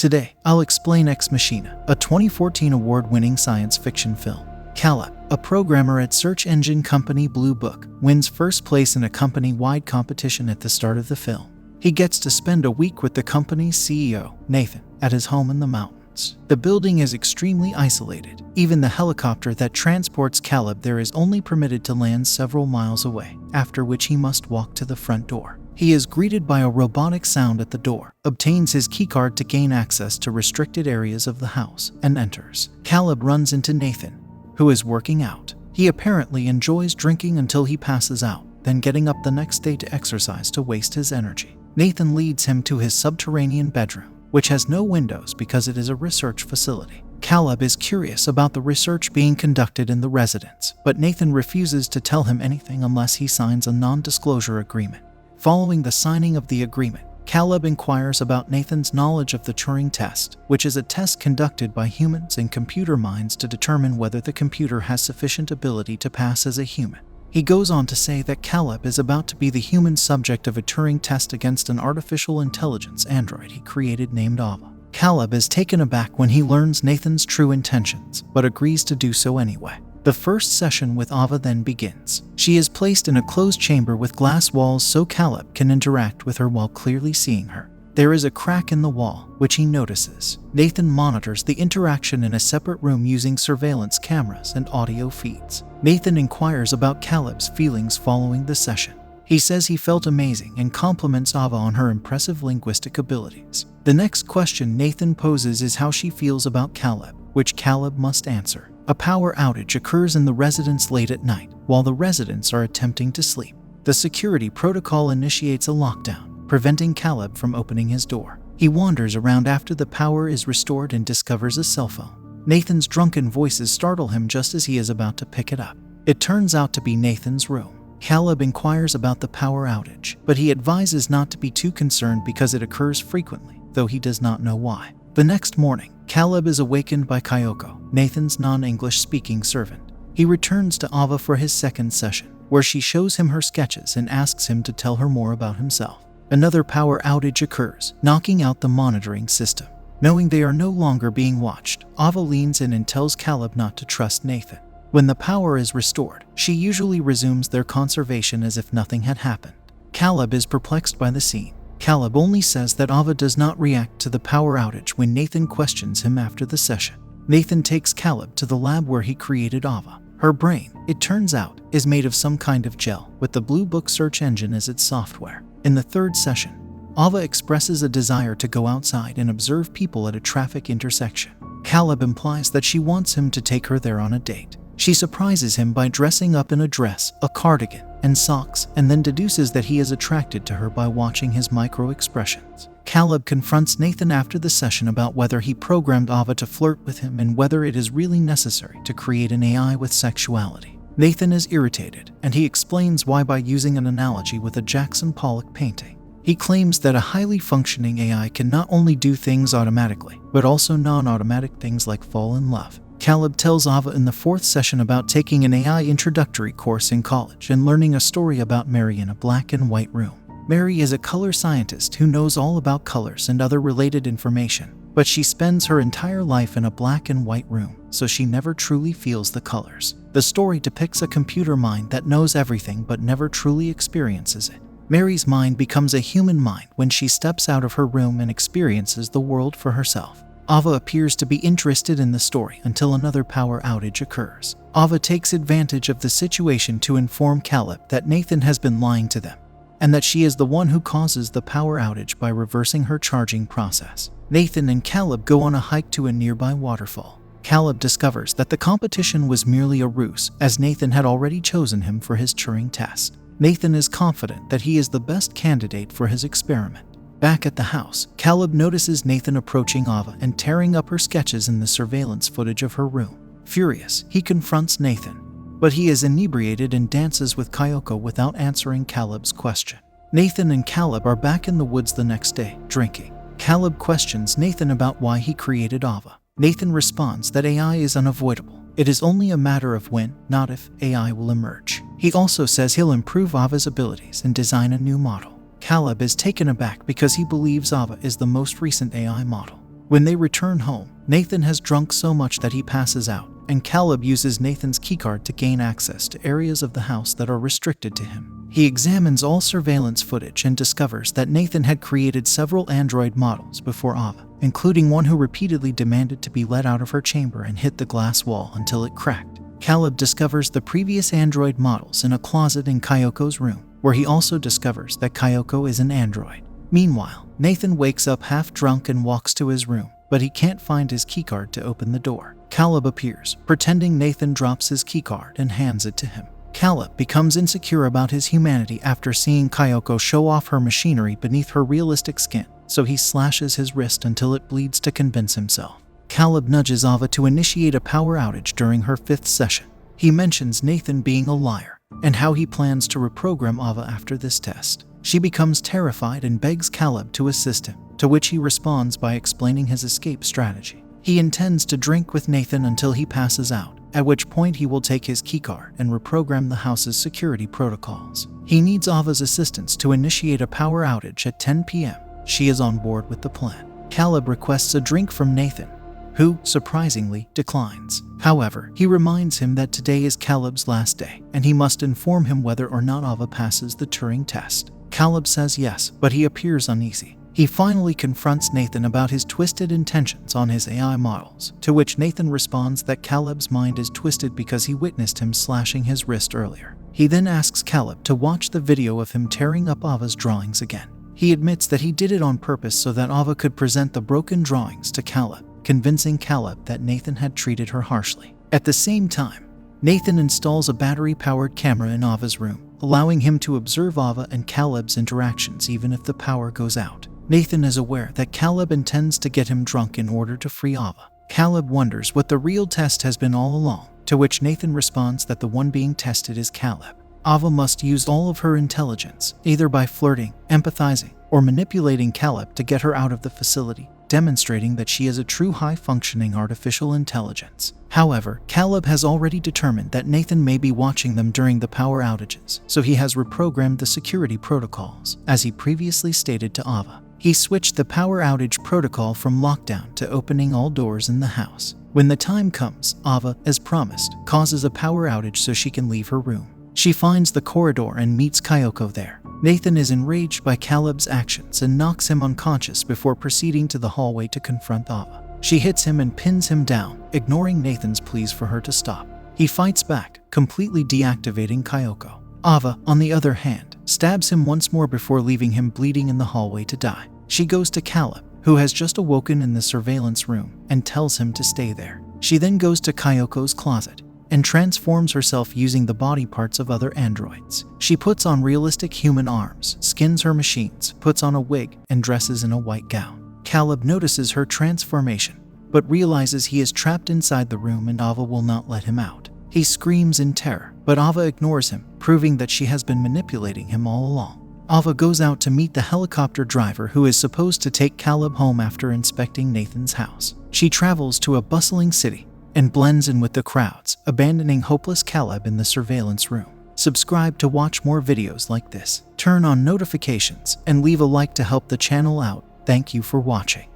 Today, I'll explain Ex Machina, a 2014 award-winning science fiction film. Caleb, a programmer at search engine company Blue Book, wins first place in a company-wide competition at the start of the film. He gets to spend a week with the company's CEO, Nathan, at his home in the mountains. The building is extremely isolated. Even the helicopter that transports Caleb there is only permitted to land several miles away, after which he must walk to the front door. He is greeted by a robotic sound at the door, obtains his keycard to gain access to restricted areas of the house, and enters. Caleb runs into Nathan, who is working out. He apparently enjoys drinking until he passes out, then getting up the next day to exercise to waste his energy. Nathan leads him to his subterranean bedroom, which has no windows because it is a research facility. Caleb is curious about the research being conducted in the residence, but Nathan refuses to tell him anything unless he signs a non-disclosure agreement. Following the signing of the agreement, Caleb inquires about Nathan's knowledge of the Turing test, which is a test conducted by humans and computer minds to determine whether the computer has sufficient ability to pass as a human. He goes on to say that Caleb is about to be the human subject of a Turing test against an artificial intelligence android he created named Ava. Caleb is taken aback when he learns Nathan's true intentions, but agrees to do so anyway. The first session with Ava then begins. She is placed in a closed chamber with glass walls so Caleb can interact with her while clearly seeing her. There is a crack in the wall, which he notices. Nathan monitors the interaction in a separate room using surveillance cameras and audio feeds. Nathan inquires about Caleb's feelings following the session. He says he felt amazing and compliments Ava on her impressive linguistic abilities. The next question Nathan poses is how she feels about Caleb, which Caleb must answer. A power outage occurs in the residence late at night, while the residents are attempting to sleep. The security protocol initiates a lockdown, preventing Caleb from opening his door. He wanders around after the power is restored and discovers a cell phone. Nathan's drunken voices startle him just as he is about to pick it up. It turns out to be Nathan's room. Caleb inquires about the power outage, but he advises not to be too concerned because it occurs frequently, though he does not know why. The next morning, Caleb is awakened by Kyoko, Nathan's non-English speaking servant. He returns to Ava for his second session, where she shows him her sketches and asks him to tell her more about himself. Another power outage occurs, knocking out the monitoring system. Knowing they are no longer being watched, Ava leans in and tells Caleb not to trust Nathan. When the power is restored, she usually resumes their conversation as if nothing had happened. Caleb is perplexed by the scene. Caleb only says that Ava does not react to the power outage when Nathan questions him after the session. Nathan takes Caleb to the lab where he created Ava. Her brain, it turns out, is made of some kind of gel, with the Blue Book search engine as its software. In the third session, Ava expresses a desire to go outside and observe people at a traffic intersection. Caleb implies that she wants him to take her there on a date. She surprises him by dressing up in a dress, a cardigan, and socks, and then deduces that he is attracted to her by watching his micro-expressions. Caleb confronts Nathan after the session about whether he programmed Ava to flirt with him and whether it is really necessary to create an AI with sexuality. Nathan is irritated, and he explains why by using an analogy with a Jackson Pollock painting. He claims that a highly functioning AI can not only do things automatically, but also non-automatic things like fall in love. Caleb tells Ava in the fourth session about taking an AI introductory course in college and learning a story about Mary in a black and white room. Mary is a color scientist who knows all about colors and other related information, but she spends her entire life in a black and white room, so she never truly feels the colors. The story depicts a computer mind that knows everything but never truly experiences it. Mary's mind becomes a human mind when she steps out of her room and experiences the world for herself. Ava appears to be interested in the story until another power outage occurs. Ava takes advantage of the situation to inform Caleb that Nathan has been lying to them, and that she is the one who causes the power outage by reversing her charging process. Nathan and Caleb go on a hike to a nearby waterfall. Caleb discovers that the competition was merely a ruse, as Nathan had already chosen him for his Turing test. Nathan is confident that he is the best candidate for his experiment. Back at the house, Caleb notices Nathan approaching Ava and tearing up her sketches in the surveillance footage of her room. Furious, he confronts Nathan, but he is inebriated and dances with Kyoko without answering Caleb's question. Nathan and Caleb are back in the woods the next day, drinking. Caleb questions Nathan about why he created Ava. Nathan responds that AI is unavoidable. It is only a matter of when, not if, AI will emerge. He also says he'll improve Ava's abilities and design a new model. Caleb is taken aback because he believes Ava is the most recent AI model. When they return home, Nathan has drunk so much that he passes out, and Caleb uses Nathan's keycard to gain access to areas of the house that are restricted to him. He examines all surveillance footage and discovers that Nathan had created several android models before Ava, including one who repeatedly demanded to be let out of her chamber and hit the glass wall until it cracked. Caleb discovers the previous android models in a closet in Kayoko's room, where he also discovers that Kayoko is an android. Meanwhile, Nathan wakes up half drunk and walks to his room, but he can't find his keycard to open the door. Caleb appears, pretending Nathan drops his keycard and hands it to him. Caleb becomes insecure about his humanity after seeing Kayoko show off her machinery beneath her realistic skin, so he slashes his wrist until it bleeds to convince himself. Caleb nudges Ava to initiate a power outage during her 5th session. He mentions Nathan being a liar, and how he plans to reprogram Ava after this test. She becomes terrified and begs Caleb to assist him, to which he responds by explaining his escape strategy. He intends to drink with Nathan until he passes out, at which point he will take his keycard and reprogram the house's security protocols. He needs Ava's assistance to initiate a power outage at 10 p.m. She is on board with the plan. Caleb requests a drink from Nathan, who, surprisingly, declines. However, he reminds him that today is Caleb's last day, and he must inform him whether or not Ava passes the Turing test. Caleb says yes, but he appears uneasy. He finally confronts Nathan about his twisted intentions on his AI models, to which Nathan responds that Caleb's mind is twisted because he witnessed him slashing his wrist earlier. He then asks Caleb to watch the video of him tearing up Ava's drawings again. He admits that he did it on purpose so that Ava could present the broken drawings to Caleb, convincing Caleb that Nathan had treated her harshly. At the same time, Nathan installs a battery-powered camera in Ava's room, allowing him to observe Ava and Caleb's interactions even if the power goes out. Nathan is aware that Caleb intends to get him drunk in order to free Ava. Caleb wonders what the real test has been all along, to which Nathan responds that the one being tested is Caleb. Ava must use all of her intelligence, either by flirting, empathizing, or manipulating Caleb to get her out of the facility, demonstrating that she is a true high-functioning artificial intelligence. However, Caleb has already determined that Nathan may be watching them during the power outages, so he has reprogrammed the security protocols, as he previously stated to Ava. He switched the power outage protocol from lockdown to opening all doors in the house. When the time comes, Ava, as promised, causes a power outage so she can leave her room. She finds the corridor and meets Kayoko there. Nathan is enraged by Caleb's actions and knocks him unconscious before proceeding to the hallway to confront Ava. She hits him and pins him down, ignoring Nathan's pleas for her to stop. He fights back, completely deactivating Kayoko. Ava, on the other hand, stabs him once more before leaving him bleeding in the hallway to die. She goes to Caleb, who has just awoken in the surveillance room, and tells him to stay there. She then goes to Kayoko's closet and transforms herself using the body parts of other androids. She puts on realistic human arms, skins her machines, puts on a wig, and dresses in a white gown. Caleb notices her transformation, but realizes he is trapped inside the room and Ava will not let him out. He screams in terror, but Ava ignores him, proving that she has been manipulating him all along. Ava goes out to meet the helicopter driver who is supposed to take Caleb home after inspecting Nathan's house. She travels to a bustling city and blends in with the crowds, abandoning hopeless Caleb in the surveillance room. Subscribe to watch more videos like this. Turn on notifications and leave a like to help the channel out. Thank you for watching.